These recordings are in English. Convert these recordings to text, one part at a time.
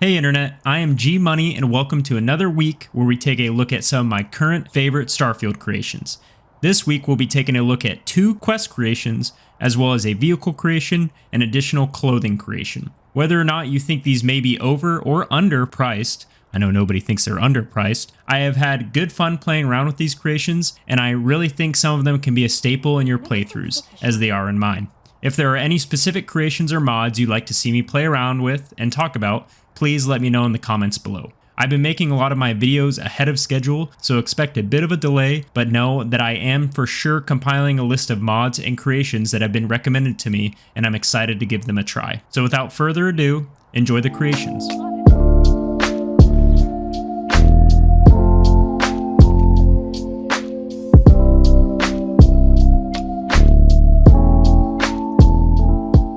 Hey Internet, I am G Money and welcome to another week where we take a look at some of my current favorite Starfield creations. This week we'll be taking a look at 2 quest creations, as well as a vehicle creation and additional clothing creation. Whether or not you think these may be over or underpriced, I know nobody thinks they're underpriced, I have had good fun playing around with these creations, and I really think some of them can be a staple in your playthroughs, as they are in mine. If there are any specific creations or mods you'd like to see me play around with and talk about, please let me know in the comments below. I've been making a lot of my videos ahead of schedule, so expect a bit of a delay, but know that I am for sure compiling a list of mods and creations that have been recommended to me, and I'm excited to give them a try. So without further ado, enjoy the creations.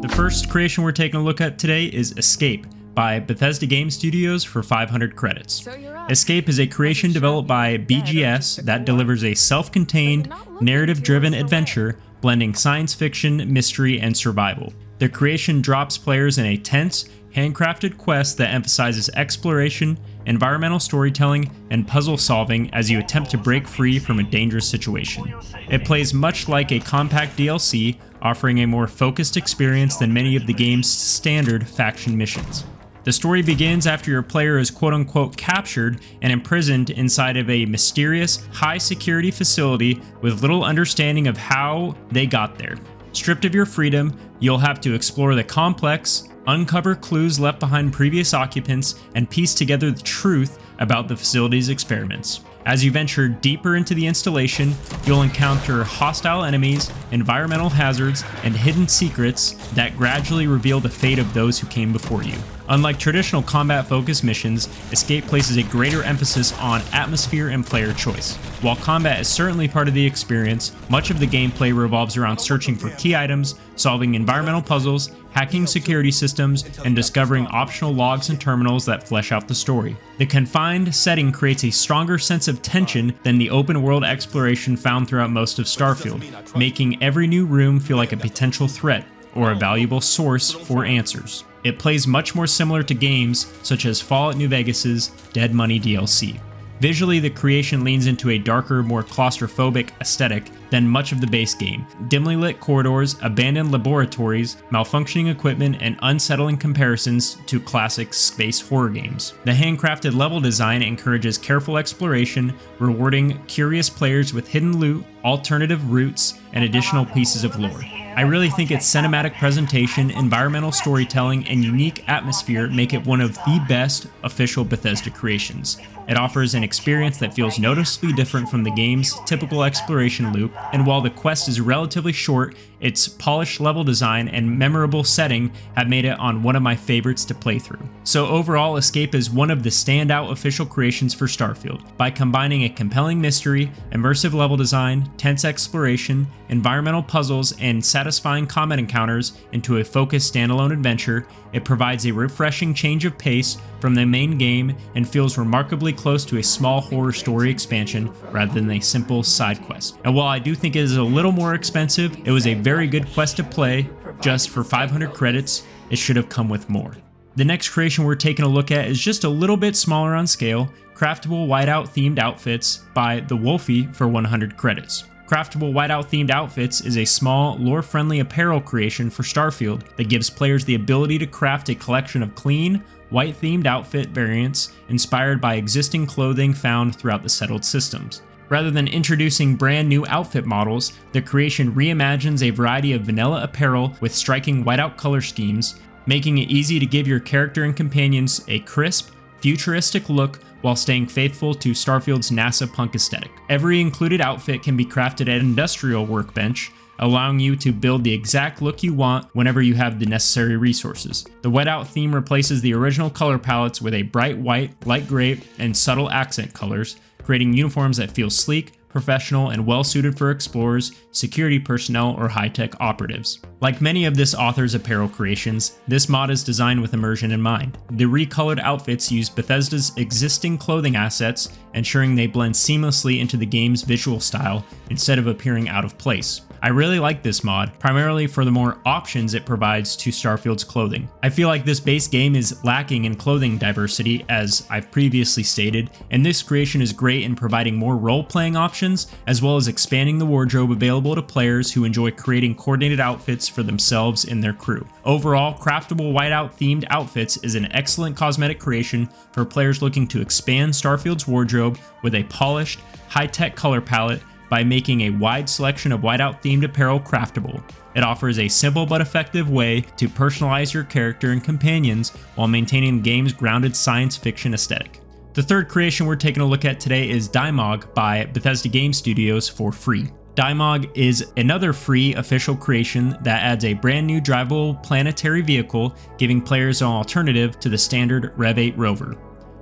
The first creation we're taking a look at today is Escape by Bethesda Game Studios for 500 credits. Escape is a creation developed by BGS that delivers a self-contained, narrative-driven adventure blending science fiction, mystery, and survival. The creation drops players in a tense, handcrafted quest that emphasizes exploration, environmental storytelling, and puzzle solving as you attempt to break free from a dangerous situation. It plays much like a compact DLC, offering a more focused experience than many of the game's standard faction missions. The story begins after your player is quote-unquote captured and imprisoned inside of a mysterious, high-security facility with little understanding of how they got there. Stripped of your freedom, you'll have to explore the complex, uncover clues left behind previous occupants, and piece together the truth about the facility's experiments. As you venture deeper into the installation, you'll encounter hostile enemies, environmental hazards, and hidden secrets that gradually reveal the fate of those who came before you. Unlike traditional combat-focused missions, Escape places a greater emphasis on atmosphere and player choice. While combat is certainly part of the experience, much of the gameplay revolves around searching for key items, solving environmental puzzles, hacking security systems, and discovering optional logs and terminals that flesh out the story. The confined setting creates a stronger sense of tension than the open-world exploration found throughout most of Starfield, making every new room feel like a potential threat or a valuable source for answers. It plays much more similar to games such as Fallout New Vegas's Dead Money DLC. Visually, the creation leans into a darker, more claustrophobic aesthetic than much of the base game. Dimly lit corridors, abandoned laboratories, malfunctioning equipment, and unsettling comparisons to classic space horror games. The handcrafted level design encourages careful exploration, rewarding curious players with hidden loot, alternative routes, and additional pieces of lore. I really think its cinematic presentation, environmental storytelling, and unique atmosphere make it one of the best official Bethesda creations. It offers an experience that feels noticeably different from the game's typical exploration loop, and while the quest is relatively short, its polished level design and memorable setting have made it on one of my favorites to play through. So overall, Escape is one of the standout official creations for Starfield. By combining a compelling mystery, immersive level design, tense exploration, environmental puzzles, and satisfying combat encounters into a focused standalone adventure, it provides a refreshing change of pace from the main game and feels remarkably close to a small horror story expansion rather than a simple side quest. And while I do think it is a little more expensive, it was a very good quest to play. Just for 500 credits, it should have come with more. The next creation we're taking a look at is just a little bit smaller on scale, Craftable Whiteout themed outfits by The Wolfie for 100 credits. Craftable Whiteout themed outfits is a small, lore-friendly apparel creation for Starfield that gives players the ability to craft a collection of clean, white-themed outfit variants inspired by existing clothing found throughout the settled systems. Rather than introducing brand new outfit models, the creation reimagines a variety of vanilla apparel with striking whiteout color schemes, making it easy to give your character and companions a crisp, futuristic look while staying faithful to Starfield's NASA punk aesthetic. Every included outfit can be crafted at an industrial workbench, allowing you to build the exact look you want whenever you have the necessary resources. The Whiteout theme replaces the original color palettes with a bright white, light gray, and subtle accent colors, creating uniforms that feel sleek, professional and well suited for explorers, security personnel, or high-tech operatives. Like many of this author's apparel creations, this mod is designed with immersion in mind. The recolored outfits use Bethesda's existing clothing assets, ensuring they blend seamlessly into the game's visual style instead of appearing out of place. I really like this mod, primarily for the more options it provides to Starfield's clothing. I feel like this base game is lacking in clothing diversity, as I've previously stated, and this creation is great in providing more role-playing options, as well as expanding the wardrobe available to players who enjoy creating coordinated outfits for themselves and their crew. Overall, Craftable Whiteout themed outfits is an excellent cosmetic creation for players looking to expand Starfield's wardrobe with a polished, high-tech color palette by making a wide selection of Whiteout themed apparel craftable. It offers a simple but effective way to personalize your character and companions while maintaining the game's grounded science fiction aesthetic. The third creation we're taking a look at today is Deimog by Bethesda Game Studios for free. Deimog is another free official creation that adds a brand new drivable planetary vehicle, giving players an alternative to the standard Rev 8 rover.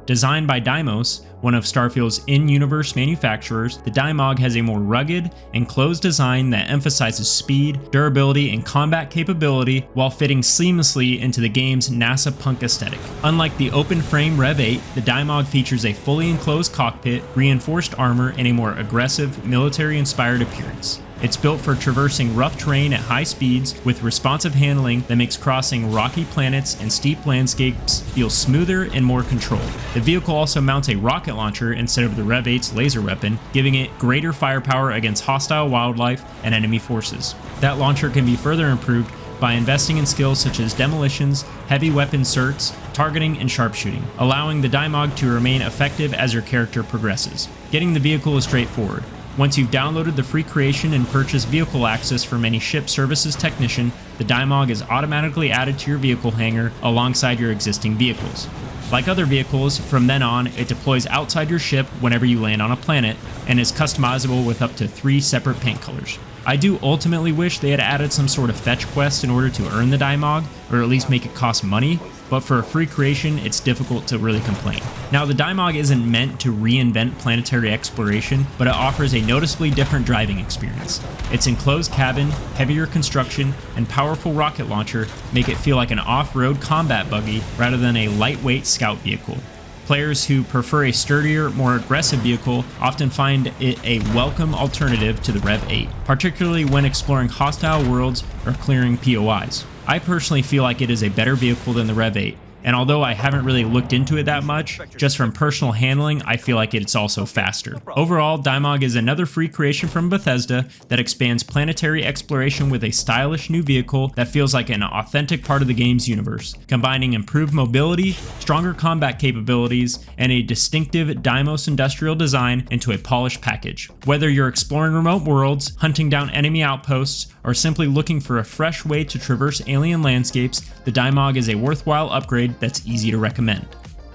Designed by Deimos, one of Starfield's in-universe manufacturers, the Deimog has a more rugged, enclosed design that emphasizes speed, durability, and combat capability while fitting seamlessly into the game's NASA punk aesthetic. Unlike the open-frame Rev 8, the Deimog features a fully enclosed cockpit, reinforced armor, and a more aggressive, military-inspired appearance. It's built for traversing rough terrain at high speeds with responsive handling that makes crossing rocky planets and steep landscapes feel smoother and more controlled. The vehicle also mounts a rocket launcher instead of the Rev 8's laser weapon, giving it greater firepower against hostile wildlife and enemy forces. That launcher can be further improved by investing in skills such as demolitions, heavy weapon certs, targeting, and sharpshooting, allowing the Deimog to remain effective as your character progresses. Getting the vehicle is straightforward. Once you've downloaded the free creation and purchased vehicle access from any ship services technician, the Deimog is automatically added to your vehicle hangar alongside your existing vehicles. Like other vehicles, from then on, it deploys outside your ship whenever you land on a planet, and is customizable with up to 3 separate paint colors. I do ultimately wish they had added some sort of fetch quest in order to earn the Deimog, or at least make it cost money, but for a free creation, it's difficult to really complain. Now, the Deimog isn't meant to reinvent planetary exploration, but it offers a noticeably different driving experience. Its enclosed cabin, heavier construction, and powerful rocket launcher make it feel like an off-road combat buggy rather than a lightweight scout vehicle. Players who prefer a sturdier, more aggressive vehicle often find it a welcome alternative to the Rev 8, particularly when exploring hostile worlds or clearing POIs. I personally feel like it is a better vehicle than the Rev 8, and although I haven't really looked into it that much, just from personal handling, I feel like it's also faster. Overall, Deimog is another free creation from Bethesda that expands planetary exploration with a stylish new vehicle that feels like an authentic part of the game's universe, combining improved mobility, stronger combat capabilities, and a distinctive Deimos industrial design into a polished package. Whether you're exploring remote worlds, hunting down enemy outposts, or simply looking for a fresh way to traverse alien landscapes, the Deimog is a worthwhile upgrade that's easy to recommend.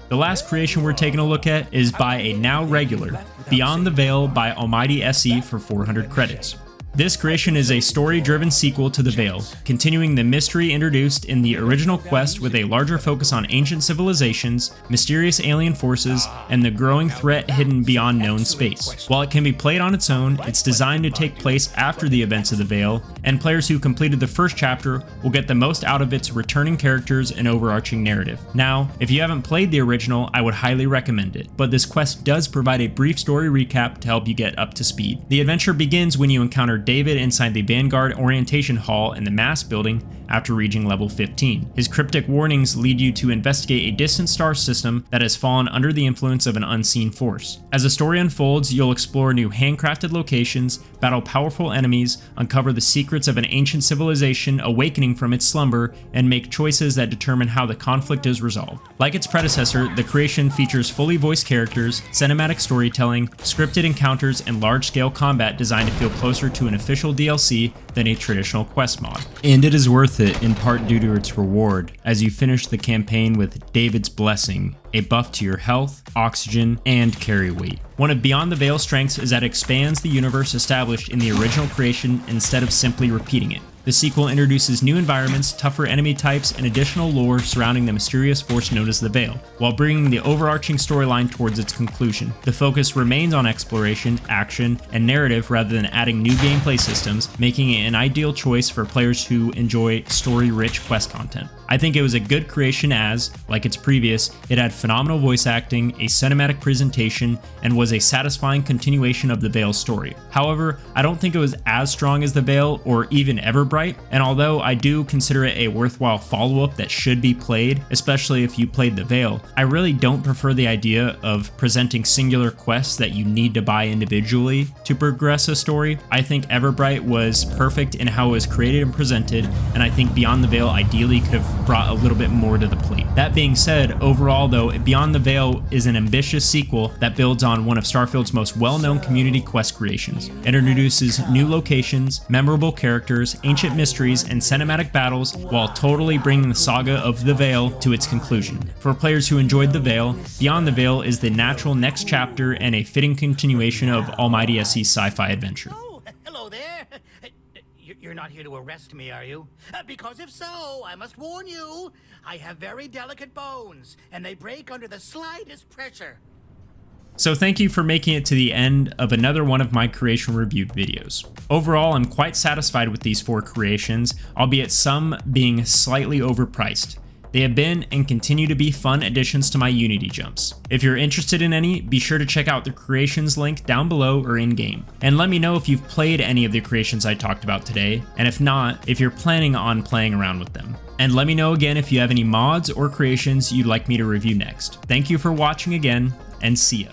The last creation we're taking a look at is by a now regular, Beyond the Veil by Almighty SE for 400 credits. This creation is a story-driven sequel to The Veil, continuing the mystery introduced in the original quest with a larger focus on ancient civilizations, mysterious alien forces, and the growing threat hidden beyond known space. While it can be played on its own, it's designed to take place after the events of The Veil, and players who completed the first chapter will get the most out of its returning characters and overarching narrative. Now, if you haven't played the original, I would highly recommend it, but this quest does provide a brief story recap to help you get up to speed. The adventure begins when you encounter David inside the Vanguard Orientation Hall in the Mass Building after reaching level 15. His cryptic warnings lead you to investigate a distant star system that has fallen under the influence of an unseen force. As the story unfolds, you'll explore new handcrafted locations, battle powerful enemies, uncover the secrets of an ancient civilization awakening from its slumber, and make choices that determine how the conflict is resolved. Like its predecessor, the creation features fully voiced characters, cinematic storytelling, scripted encounters, and large-scale combat designed to feel closer to an official DLC than a traditional quest mod. And it is worth it in part due to its reward, as you finish the campaign with David's Blessing, a buff to your health, oxygen, and carry weight. One of Beyond the Veil's strengths is that it expands the universe established in the original creation instead of simply repeating it. The sequel introduces new environments, tougher enemy types, and additional lore surrounding the mysterious force known as the Veil, while bringing the overarching storyline towards its conclusion. The focus remains on exploration, action, and narrative rather than adding new gameplay systems, making it an ideal choice for players who enjoy story-rich quest content. I think it was a good creation as, like its previous, it had phenomenal voice acting, a cinematic presentation, and was a satisfying continuation of the Veil's story. However, I don't think it was as strong as the Veil or even Everbright, and although I do consider it a worthwhile follow-up that should be played, especially if you played the Veil, I really don't prefer the idea of presenting singular quests that you need to buy individually to progress a story. I think Everbright was perfect in how it was created and presented, and I think Beyond the Veil ideally could have brought a little bit more to the plate. That being said, overall though, Beyond the Veil is an ambitious sequel that builds on one of Starfield's most well-known community quest creations. It introduces new locations, memorable characters, ancient mysteries, and cinematic battles, while totally bringing the saga of the Veil to its conclusion. For players who enjoyed the Veil, Beyond the Veil is the natural next chapter and a fitting continuation of Almighty SE's sci-fi adventure. Oh, hello there. You're not here to arrest me, are you? Because if so, I must warn you, I have very delicate bones, and they break under the slightest pressure. So thank you for making it to the end of another one of my creation review videos. Overall, I'm quite satisfied with these 4 creations, albeit some being slightly overpriced. They have been and continue to be fun additions to my Unity jumps. If you're interested in any, be sure to check out the creations link down below or in-game. And let me know if you've played any of the creations I talked about today, and if not, if you're planning on playing around with them. And let me know again if you have any mods or creations you'd like me to review next. Thank you for watching again, and see ya.